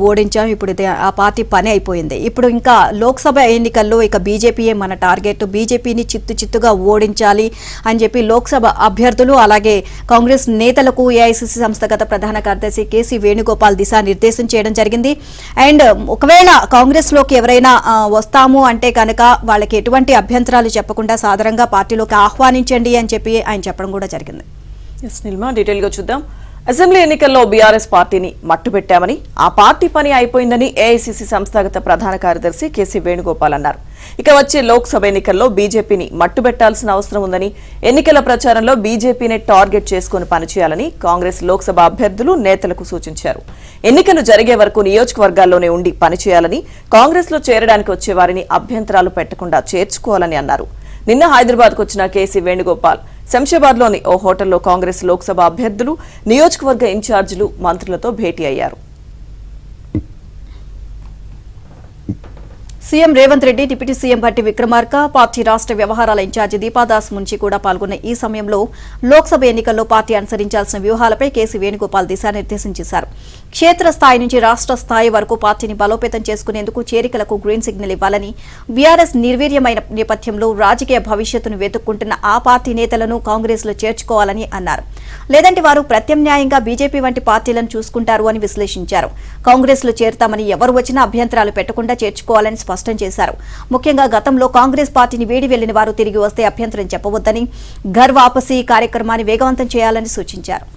ఓడించాం. ఇప్పుడు ఆ పార్టీ పని అయిపోయింది. ఇప్పుడు ఇంకా లోక్సభ ఎన్నికల్లో ఇక బీజేపీయే మన టార్గెట్, బీజేపీని చిత్తుగా ఓడించాలి అని చెప్పి లోక్సభ అభ్యర్థులు అలాగే కాంగ్రెస్ నేతలకు ఏఐసీసీ సంస్థాగత ప్రధాన కార్యదర్శి కేసీ వేణుగోపాల్ దిశానిర్దేశం చేయడం జరిగింది. అండ్ ఒకవేళ కాంగ్రెస్ లోకి ఎవరైనా వస్తాము అంటే కనుక వాళ్ళకి ఎటువంటి అభ్యంతరాలు చెప్పకుండా సాధారణంగా పార్టీలోకి ఆహ్వానించండి అని చెప్పి ఆయన చెప్పడం కూడా జరిగింది. డీటెయిల్ గా చూద్దాం. అసెంబ్లీ ఎన్నికల్లో బీఆర్ఎస్ పార్టీని మట్టుపెట్టామని, ఆ పార్టీ పని అయిపోయిందని ఏఐసీసీ సంస్థాగత ప్రధాన కార్యదర్శి కేసీ వేణుగోపాల్ అన్నారు. ఇక వచ్చే లోక్సభ ఎన్నికల్లో బీజేపీని మట్టుబెట్టాల్సిన అవసరం ఉందని, ఎన్నికల ప్రచారంలో బీజేపీని టార్గెట్ చేసుకుని పనిచేయాలని కాంగ్రెస్ లోక్సభ అభ్యర్థులు నేతలకు సూచించారు. ఎన్నికలు జరిగే వరకు నియోజకవర్గాల్లోనే ఉండి పనిచేయాలని, కాంగ్రెస్ లో చేరడానికి వచ్చే వారిని అభ్యంతరాలు పెట్టకుండా చేర్చుకోవాలని అన్నారు. నిన్న హైదరాబాద్కు వచ్చిన కేసీ వేణుగోపాల్ శంషాబాద్ లోని ఓ హోటల్లో కాంగ్రెస్ లోక్సభ అభ్యర్థులు, నియోజకవర్గ ఇన్ఛార్జీలు, మంత్రులతో భేటీ అయ్యారు. CM Revanth Reddy, deputy CM Bhatti Vikramarka, party రాష్ట్ర వ్యవహారాల ఇన్ఛార్జి దీపాదాస్ మున్షి కూడా పాల్గొన్న ఈ సమయంలో లోక్సభ ఎన్నికల్లో పార్టీ అనుసరించాల్సిన వ్యూహాలపై కేసీ వేణుగోపాల్ దిశానిర్దేశం చేశారు. క్షేత్రస్థాయి నుంచి రాష్ట్ర స్థాయి వరకు పార్టీని బలోపేతం చేసుకునేందుకు చేరికలకు గ్రీన్ సిగ్నల్ ఇవ్వాలని, బీఆర్ఎస్ నిర్వీర్యమైన నేపథ్యంలో రాజకీయ భవిష్యత్తును వెతుక్కుంటున్న ఆ పార్టీ నేతలను కాంగ్రెస్ లో చేర్చుకోవాలని అన్నారు. లేదంటే వారు ప్రత్యామ్నాయంగా బీజేపీ వంటి పార్టీలను చూసుకుంటారు అని విశ్లేషించారు. కాంగ్రెస్ లో చేరుతామని ఎవరు వచ్చినా అభ్యంతరాలు పెట్టకుండా చేర్చుకోవాలని స్పష్టం చేశారు. ముఖ్యంగా గతంలో కాంగ్రెస్ పార్టీని వీడి వెళ్లిన వారు తిరిగి వస్తే అభ్యంతరం చెప్పవద్దని, ఘర్ వాపసీ కార్యక్రమాన్ని వేగవంతం చేయాలని సూచించారు.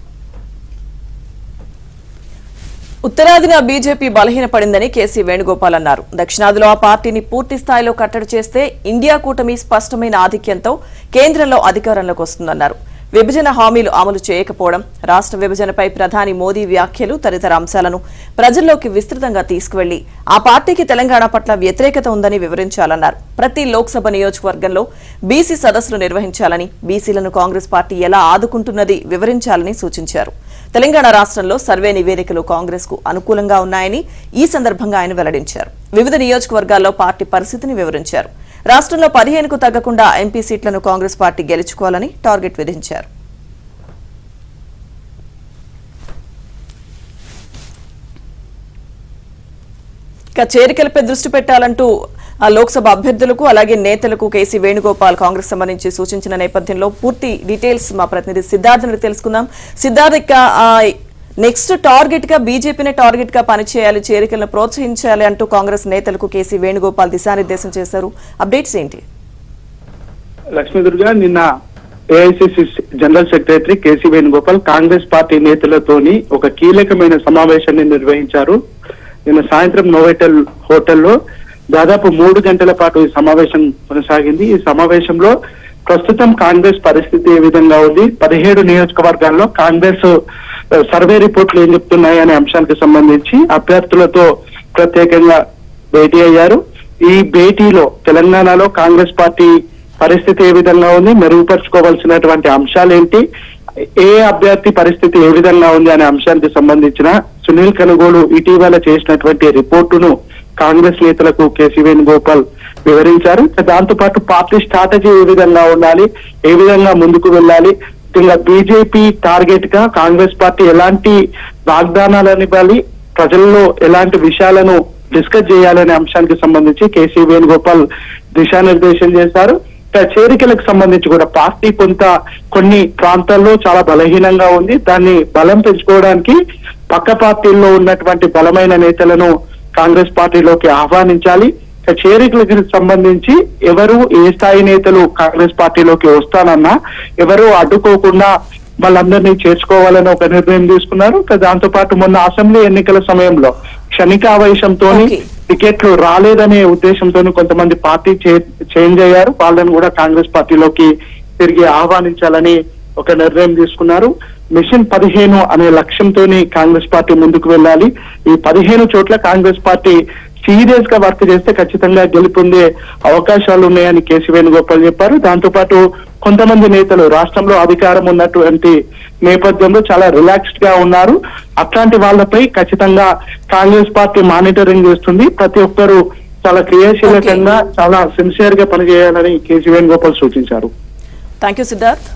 ఉత్తరాదిన బీజేపీ బలహీనపడిందని కేసీ వేణుగోపాల్ అన్నారు. దక్షిణాదిలో ఆ పార్టీని పూర్తి స్థాయిలో కట్టడి చేస్తే ఇండియా కూటమి స్పష్టమైన ఆధిక్యంతో కేంద్రంలో అధికారంలోకి వస్తుందన్నారు. విభజన హామీలు అమలు చేయకపోవడం, రాష్ట్ర విభజనపై ప్రధాని మోదీ వ్యాఖ్యలు తదితర అంశాలను ప్రజల్లోకి విస్తృతంగా తీసుకువెళ్లి ఆ పార్టీకి తెలంగాణ పట్ల వ్యతిరేకత ఉందని వివరించాలన్నారు. ప్రతి లోక్సభ నియోజకవర్గంలో బీసీ సదస్సులు నిర్వహించాలని, బీసీలను కాంగ్రెస్ పార్టీ ఎలా ఆదుకుంటున్నది వివరించాలని సూచించారు. తెలంగాణ రాష్ట్రంలో సర్వే నివేదికలు కాంగ్రెస్ కు అనుకూలంగా ఉన్నాయని ఈ సందర్భంగా ఆయన వెల్లడించారు. వివిధ నియోజకవర్గాల్లో పార్టీ పరిస్థితిని వివరించారు. రాష్ట్రంలో 15కు తగ్గకుండా ఎంపీ సీట్లను కాంగ్రెస్ పార్టీ గెలుచుకోవాలని టార్గెట్ విధించారు. ఇక చేరికలపై దృష్టి పెట్టాలంటూ ఆ లోక్సభ అభ్యర్థులకు అలాగే నేతలకు కేసీ వేణుగోపాల్ కాంగ్రెస్ సంబంధించి సూచించిన నేపథ్యంలో పూర్తి డీటెయిల్స్ మా ప్రతినిధి సిద్ధార్థ్ నుండి తెలుసుకుందాం. సిద్ధార్థ్, ఇక నెక్స్ట్ టార్గెట్ గా బీజేపీనే టార్గెట్ గా పనిచేయాలి, చేరికలను ప్రోత్సహించాలి అంటూ కాంగ్రెస్ నేతలకు కేసీ వేణుగోపాల్ దిశానిర్దేశం చేశారు. అప్డేట్స్ ఏంటి? లక్ష్మీదుర్గ, నిన్న AICC general secretary KC Venugopal Congress party నేతలతోని ఒక కీలకమైన సమావేశాన్ని నిర్వహించారు. నిన్న సాయంత్రం నోవెటల్ హోటల్లో దాదాపు 3 గంటల పాటు ఈ సమావేశం కొనసాగింది. ఈ సమావేశంలో ప్రస్తుతం కాంగ్రెస్ పరిస్థితి ఏ విధంగా ఉంది, 17 నియోజకవర్గాల్లో కాంగ్రెస్ సర్వే రిపోర్ట్లు ఏం చెప్తున్నాయి అనే అంశానికి సంబంధించి అభ్యర్థులతో ప్రత్యేకంగా భేటీ అయ్యారు. ఈ భేటీలో తెలంగాణలో కాంగ్రెస్ పార్టీ పరిస్థితి ఏ విధంగా ఉంది, మెరుగుపరుచుకోవాల్సినటువంటి అంశాలు ఏంటి, ఏ అభ్యర్థి పరిస్థితి ఏ విధంగా ఉంది అనే అంశానికి సంబంధించిన సునీల్ కనుగోలు ఇటీవల చేసినటువంటి రిపోర్టును కాంగ్రెస్ నేతలకు కేసీ వేణుగోపాల్ వివరించారు. దాంతో పాటు పార్టీ స్ట్రాటజీ ఏ విధంగా ఉండాలి, ఏ విధంగా ముందుకు వెళ్ళాలి, ఇంకా బీజేపీ టార్గెట్ గా కాంగ్రెస్ పార్టీ ఎలాంటి వాగ్దానాలను ఇవ్వాలి, ప్రజల్లో ఎలాంటి విషయాలను డిస్కస్ చేయాలనే అంశానికి సంబంధించి కేసీ వేణుగోపాల్ దిశానిర్దేశం చేశారు. చేరికలకు సంబంధించి కూడా పార్టీ కొన్ని ప్రాంతాల్లో చాలా బలహీనంగా ఉంది. దాన్ని బలం పెంచుకోవడానికి పక్క పార్టీల్లో ఉన్నటువంటి బలమైన నేతలను కాంగ్రెస్ పార్టీలోకి ఆహ్వానించాలి. చేరికలకు సంబంధించి ఎవరు ఏ స్థాయి నేతలు కాంగ్రెస్ పార్టీలోకి వస్తానన్నా ఎవరు అడ్డుకోకుండా వాళ్ళందరినీ చేర్చుకోవాలని ఒక నిర్ణయం తీసుకున్నారు. దాంతో పాటు మొన్న అసెంబ్లీ ఎన్నికల సమయంలో క్షణికావేశంతో టికెట్లు రాలేదనే ఉద్దేశంతో కొంతమంది పార్టీ చేంజ్ అయ్యారు. వాళ్ళని కూడా కాంగ్రెస్ పార్టీలోకి తిరిగి ఆహ్వానించాలని ఒక నిర్ణయం తీసుకున్నారు. మిషన్ 15 అనే లక్ష్యంతో కాంగ్రెస్ పార్టీ ముందుకు వెళ్ళాలి. ఈ 15 చోట్ల కాంగ్రెస్ పార్టీ సీరియస్ గా వర్క్ చేస్తే ఖచ్చితంగా గెలుపొందే అవకాశాలు ఉన్నాయని కేసీ వేణుగోపాల్ చెప్పారు. దాంతో పాటు కొంతమంది నేతలు రాష్ట్రంలో అధికారం ఉన్నటువంటి నేపథ్యంలో చాలా రిలాక్స్డ్ గా ఉన్నారు. అట్లాంటి వాళ్ళపై ఖచ్చితంగా కాంగ్రెస్ పార్టీ మానిటరింగ్ చేస్తుంది. ప్రతి ఒక్కరూ చాలా క్రియాశీలకంగా చాలా సిన్సియర్ గా పనిచేయాలని కేసీ వేణుగోపాల్ సూచించారు. Thank you Siddharth.